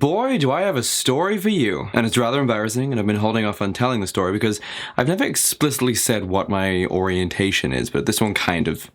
boy, do I have a story for you. And it's rather embarrassing, and I've been holding off on telling the story because I've never explicitly said what my orientation is, but this one kind of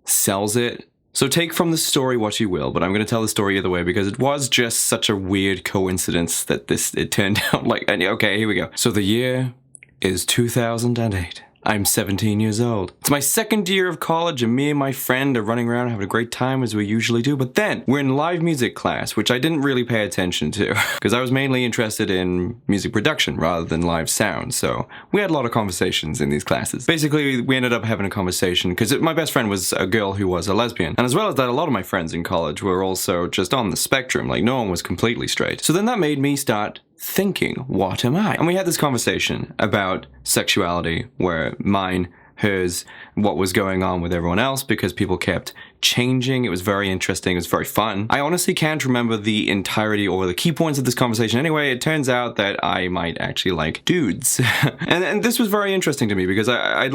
sells it. So take from the story what you will, but I'm going to tell the story either way because it was just such a weird coincidence that it turned out like, okay, here we go. So the year is 2008. I'm 17 years old. It's my second year of college and me and my friend are running around having a great time as we usually do, but then we're in live music class, which I didn't really pay attention to because I was mainly interested in music production rather than live sound, so we had a lot of conversations in these classes. Basically, we ended up having a conversation because my best friend was a girl who was a lesbian, and as well as that, a lot of my friends in college were also just on the spectrum, like no one was completely straight. So then that made me start thinking, what am I? And we had this conversation about sexuality, where mine, hers, what was going on with everyone else, because people kept changing. It was very interesting. It was very fun. I honestly can't remember the entirety or the key points of this conversation. Anyway, it turns out that I might actually like dudes. and this was very interesting to me because I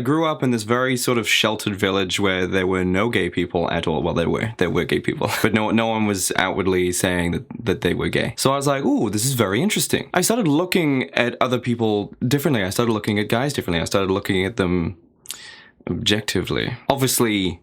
grew up in this very sort of sheltered village where there were no gay people at all. Well, there were gay people, but no one was outwardly saying that they were gay. So I was like, ooh, this is very interesting. I started looking at other people differently. I started looking at guys differently. I started looking at them objectively. Obviously,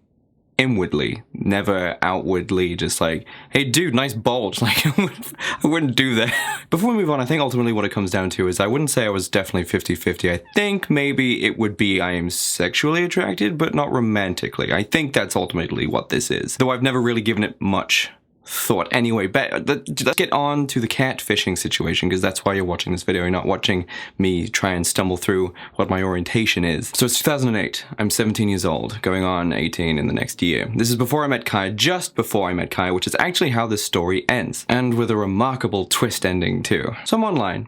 inwardly, never outwardly, just like, hey dude, nice bulge. Like, I wouldn't do that. Before we move on, I think ultimately what it comes down to is I wouldn't say I was definitely 50-50. I think maybe it would be I am sexually attracted, but not romantically. I think that's ultimately what this is. Though I've never really given it much thought. Anyway, let's get on to the catfishing situation, because that's why you're watching this video. You're not watching me try and stumble through what my orientation is. So it's 2008. I'm 17 years old, going on 18 in the next year. This is before I met Kai, just before I met Kai, which is actually how this story ends. And with a remarkable twist ending too. So I'm online.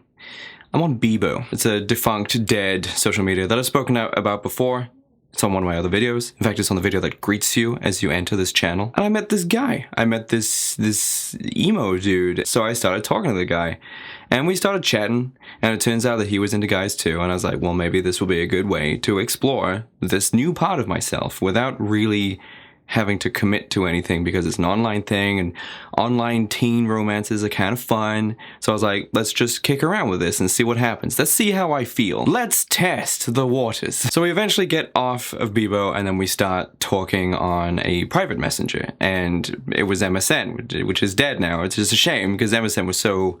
I'm on Bebo. It's a defunct, dead social media that I've spoken about before. It's on one of my other videos. In fact, it's on the video that greets you as you enter this channel. And I met this guy. I met this emo dude. So I started talking to the guy. And we started chatting. And it turns out that he was into guys too. And I was like, well, maybe this will be a good way to explore this new part of myself without really having to commit to anything, because it's an online thing and online teen romances are kind of fun. So I was like, let's just kick around with this and see what happens. Let's see how I feel. Let's test the waters. So we eventually get off of Bebo and then we start talking on a private messenger, and it was MSN, which is dead now. It's just a shame because MSN was so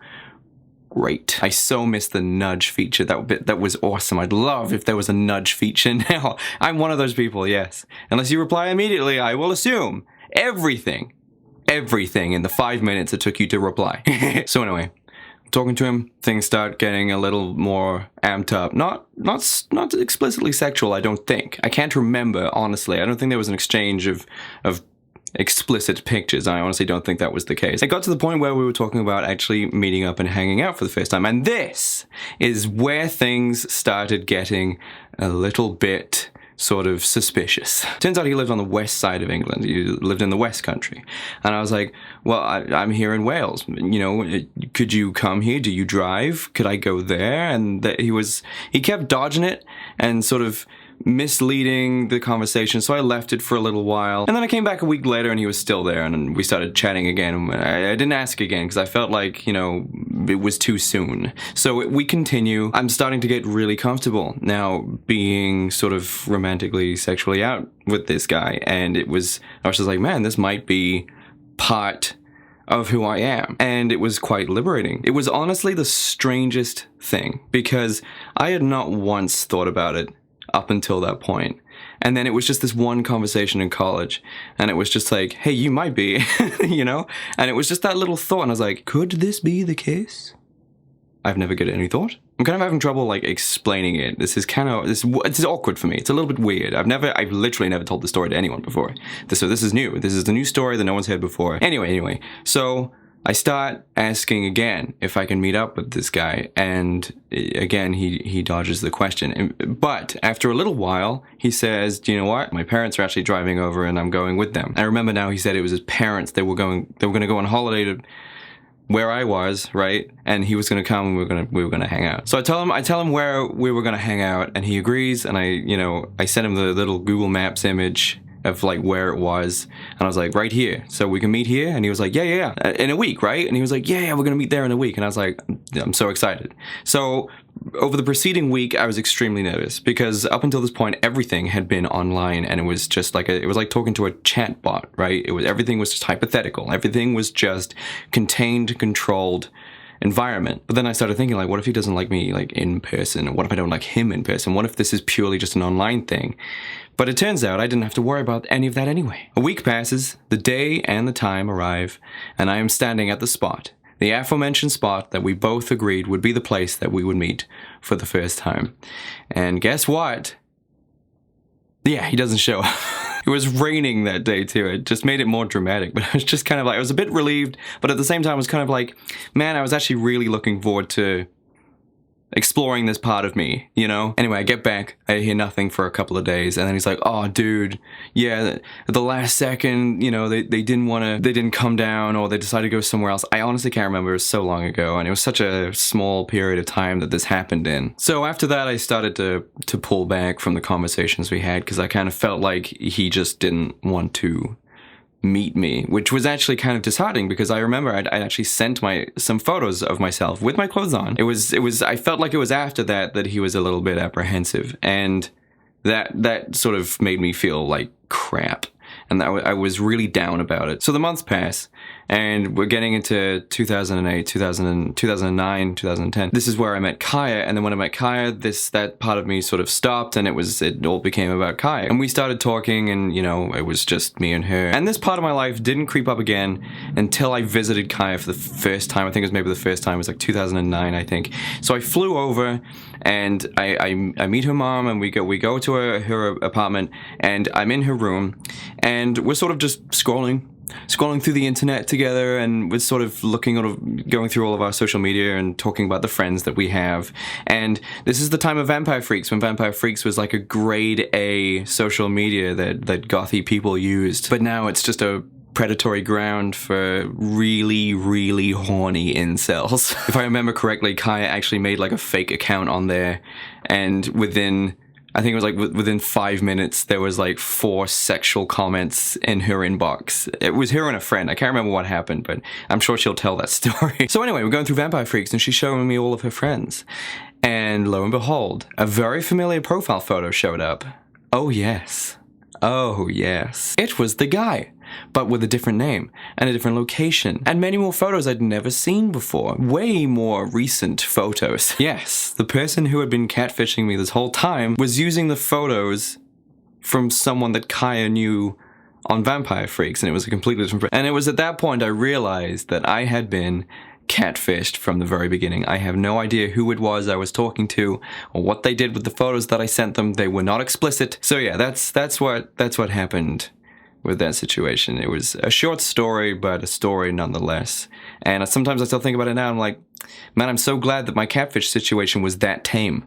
great. I so miss the nudge feature. That was awesome. I'd love if there was a nudge feature now. I'm one of those people, yes. Unless you reply immediately, I will assume everything in the 5 minutes it took you to reply. So anyway, talking to him, things start getting a little more amped up. Not explicitly sexual, I don't think. I can't remember, honestly. I don't think there was an exchange of explicit pictures. I honestly don't think that was the case. It got to the point where we were talking about actually meeting up and hanging out for the first time, and this is where things started getting a little bit sort of suspicious. Turns out he lived on the west side of England. He lived in the West Country. And I was like, well, I'm here in Wales. You know, could you come here? Do you drive? Could I go there? And he kept dodging it and sort of misleading the conversation, so I left it for a little while. And then I came back a week later and he was still there, and we started chatting again. I didn't ask again because I felt like, you know, it was too soon. So we continue. I'm starting to get really comfortable now being sort of romantically, sexually out with this guy, and I was just like, man, this might be part of who I am. And it was quite liberating. It was honestly the strangest thing, because I had not once thought about it up until that point. And then it was just this one conversation in college, and it was just like, hey, you might be, you know? And it was just that little thought, and I was like, could this be the case? I've never given any thought. I'm kind of having trouble like explaining it. This is awkward for me. It's a little bit weird. I've literally never told this story to anyone before. So this is new. This is the new story that no one's heard before. Anyway, so I start asking again if I can meet up with this guy, and again, he dodges the question. But after a little while, he says, do you know what? My parents are actually driving over and I'm going with them. I remember now he said it was his parents. They were going to go on holiday to where I was, right? And he was going to come and we were going to hang out. So I tell him where we were going to hang out, and he agrees, and I sent him the little Google Maps image of like where it was, and I was like, right here, so we can meet here. And he was like, yeah, in a week, right? And he was like, yeah, we're gonna meet there in a week. And I was like, I'm so excited. So over the preceding week, I was extremely nervous because up until this point, everything had been online, and it was just like it was like talking to a chat bot, right? Everything was just hypothetical. Everything was just contained, controlled environment. But then I started thinking, like, what if he doesn't like me like in person? What if I don't like him in person? What if this is purely just an online thing? But it turns out I didn't have to worry about any of that anyway. A week passes, the day and the time arrive, and I am standing at the spot. The aforementioned spot that we both agreed would be the place that we would meet for the first time. And guess what? Yeah, he doesn't show up. It was raining that day too. It just made it more dramatic, but I was just kind of like, I was a bit relieved, but at the same time I was kind of like, man, I was actually really looking forward to exploring this part of me, you know? Anyway, I get back, I hear nothing for a couple of days, and then he's like, oh, dude, yeah, at the last second, you know, they didn't come down, or they decided to go somewhere else. I honestly can't remember, it was so long ago, and it was such a small period of time that this happened in. So after that, I started to pull back from the conversations we had, because I kind of felt like he just didn't want to meet me, which was actually kind of disheartening because I remember I'd actually sent some photos of myself with my clothes on. I felt like it was after that he was a little bit apprehensive, and that sort of made me feel like crap, and I was really down about it. So the months pass, and we're getting into 2008, 2009, 2010. This is where I met Kaya, and then when I met Kaya, that part of me sort of stopped, and it all became about Kaya. And we started talking, and, you know, it was just me and her. And this part of my life didn't creep up again until I visited Kaya for the first time. I think it was maybe the first time, it was like 2009, I think. So I flew over, and I meet her mom, and we go to her apartment, and I'm in her room, and we're sort of just scrolling through the internet together, and we're sort of going through all of our social media and talking about the friends that we have. And this is the time of Vampire Freaks, when Vampire Freaks was like a grade A social media that gothy people used. But now it's just a predatory ground for really, really horny incels. If I remember correctly, Kaya actually made like a fake account on there, and I think it was like within 5 minutes, there was like 4 sexual comments in her inbox. It was her and a friend. I can't remember what happened, but I'm sure she'll tell that story. So anyway, we're going through Vampire Freaks, and she's showing me all of her friends. And lo and behold, a very familiar profile photo showed up. Oh yes. Oh yes. It was the guy, but with a different name and a different location, and many more photos I'd never seen before. Way more recent photos. Yes, the person who had been catfishing me this whole time was using the photos from someone that Kaya knew on Vampire Freaks, and it was a completely different. And it was at that point I realized that I had been catfished from the very beginning. I have no idea who it was I was talking to or what they did with the photos that I sent them. They were not explicit. So yeah, that's what happened with that situation. It was a short story, but a story nonetheless. And sometimes I still think about it now. I'm like, man, I'm so glad that my catfish situation was that tame.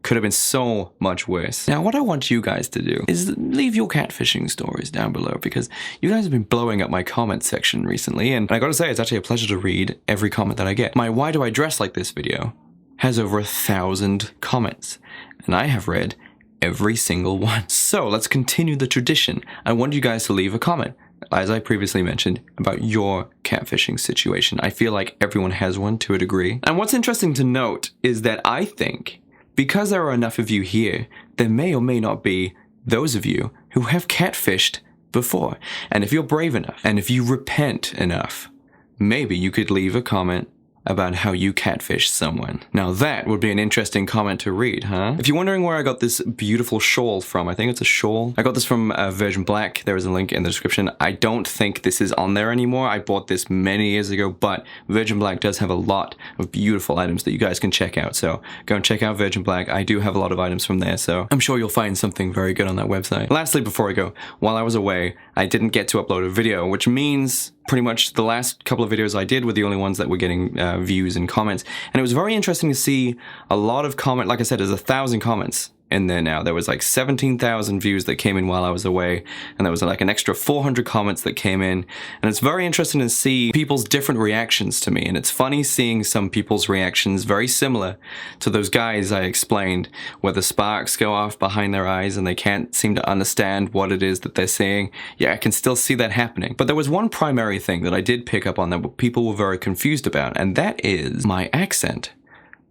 Could have been so much worse. Now, what I want you guys to do is leave your catfishing stories down below, because you guys have been blowing up my comment section recently, and I gotta say, it's actually a pleasure to read every comment that I get. My Why Do I Dress Like This video has over 1,000 comments, and I have read every single one. So let's continue the tradition. I want you guys to leave a comment, as I previously mentioned, about your catfishing situation. I feel like everyone has one to a degree. And what's interesting to note is that I think, because there are enough of you here, there may or may not be those of you who have catfished before. And if you're brave enough, and if you repent enough, maybe you could leave a comment about how you catfished someone. Now that would be an interesting comment to read, huh? If you're wondering where I got this beautiful shawl from, I think it's a shawl. I got this from Virgin Black. There is a link in the description. I don't think this is on there anymore. I bought this many years ago, but Virgin Black does have a lot of beautiful items that you guys can check out. So go and check out Virgin Black. I do have a lot of items from there, so I'm sure you'll find something very good on that website. Lastly, before I go, while I was away, I didn't get to upload a video, which means pretty much the last couple of videos I did were the only ones that were getting views and comments. And it was very interesting to see a lot of like I said, there's 1,000 comments in there now. There was like 17,000 views that came in while I was away, and there was like an extra 400 comments that came in, and it's very interesting to see people's different reactions to me, and it's funny seeing some people's reactions very similar to those guys I explained, where the sparks go off behind their eyes and they can't seem to understand what it is that they're seeing. Yeah, I can still see that happening. But there was one primary thing that I did pick up on that people were very confused about, and that is my accent.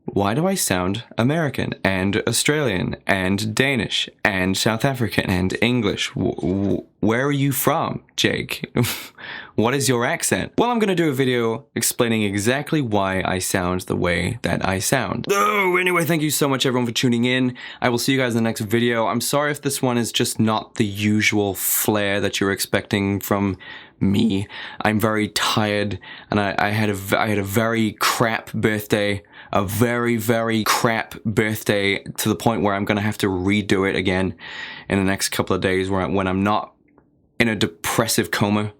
Why do I sound American and Australian and Danish and South African and English? Where are you from, Jake? What is your accent? Well, I'm gonna do a video explaining exactly why I sound the way that I sound. Oh, anyway, thank you so much everyone for tuning in. I will see you guys in the next video. I'm sorry if this one is just not the usual flair that you're expecting from me. I'm very tired, and I had a very crap birthday. A very, very crap birthday, to the point where I'm gonna have to redo it again in the next couple of days when I'm not in a depressive coma.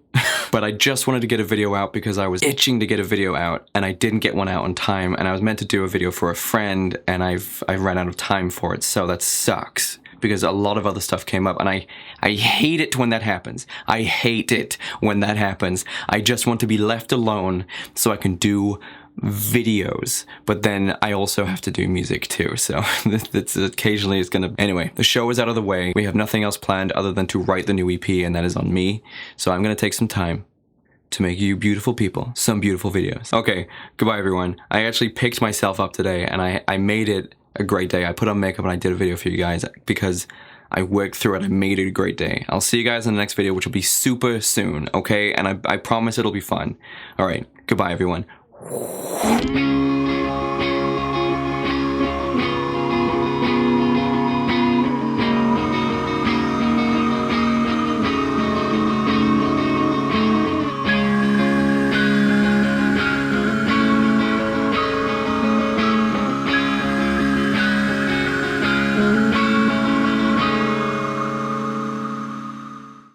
But I just wanted to get a video out because I was itching to get a video out, and I didn't get one out on time, and I was meant to do a video for a friend, and I've ran out of time for it, so that sucks. Because a lot of other stuff came up, and I hate it when that happens. I hate it when that happens. I just want to be left alone so I can do videos, but then I also have to do music too, so that's occasionally it's gonna... Anyway, the show is out of the way. We have nothing else planned other than to write the new EP, and that is on me. So I'm gonna take some time to make you beautiful people some beautiful videos. Okay, goodbye everyone. I actually picked myself up today, and I made it a great day. I put on makeup and I did a video for you guys because I worked through it. I made it a great day. I'll see you guys in the next video, which will be super soon, okay? And I promise it'll be fun. All right, goodbye everyone.